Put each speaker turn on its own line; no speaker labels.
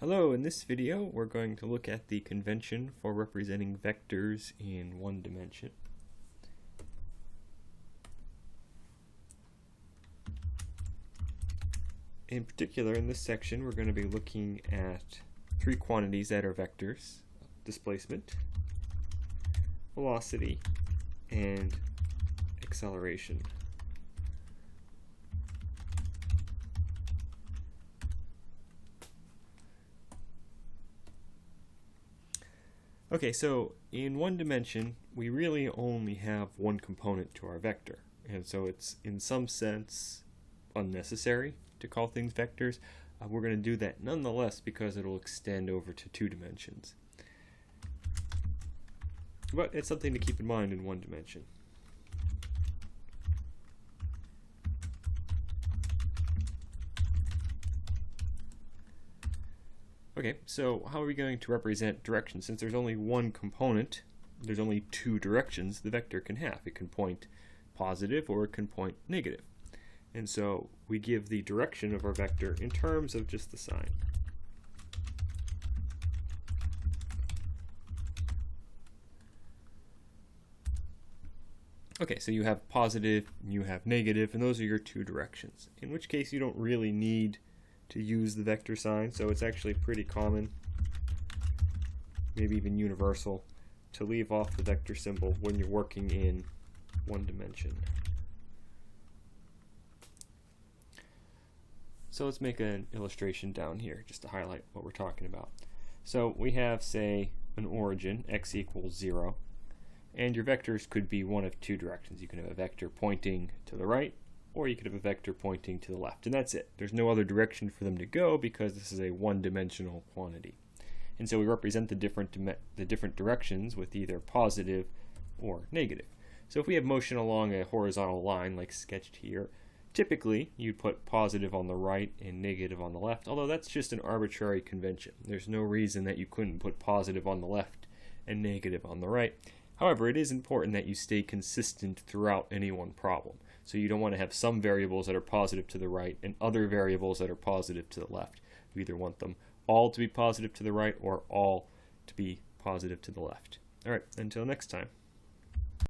Hello, in this video we're going to look at the convention for representing vectors in one dimension. In particular, in this section we're going to be looking at three quantities that are vectors: displacement, velocity, and acceleration. Okay, so in one dimension, we really only have one component to our vector. And so it's, in some sense, unnecessary to call things vectors. We're going to do that nonetheless because it'll extend over to two dimensions. But it's something to keep in mind in one dimension. Okay, so how are we going to represent direction? Since there's only one component, there's only two directions the vector can have. It can point positive or it can point negative. And so we give the direction of our vector in terms of just the sign. Okay, so you have positive and you have negative, and those are your two directions. In which case you don't really need to use the vector sign, so it's actually pretty common, maybe even universal, to leave off the vector symbol when you're working in one dimension. So let's make an illustration down here just to highlight what we're talking about. So we have, say, an origin, x equals 0, and your vectors could be one of two directions. You can have a vector pointing to the right, or you could have a vector pointing to the left, and that's it. There's no other direction for them to go because this is a one-dimensional quantity. And so we represent the different directions with either positive or negative. So if we have motion along a horizontal line like sketched here, typically you'd put positive on the right and negative on the left, although that's just an arbitrary convention. There's no reason that you couldn't put positive on the left and negative on the right. However, it is important that you stay consistent throughout any one problem. So you don't want to have some variables that are positive to the right and other variables that are positive to the left. You either want them all to be positive to the right or all to be positive to the left. All right, until next time.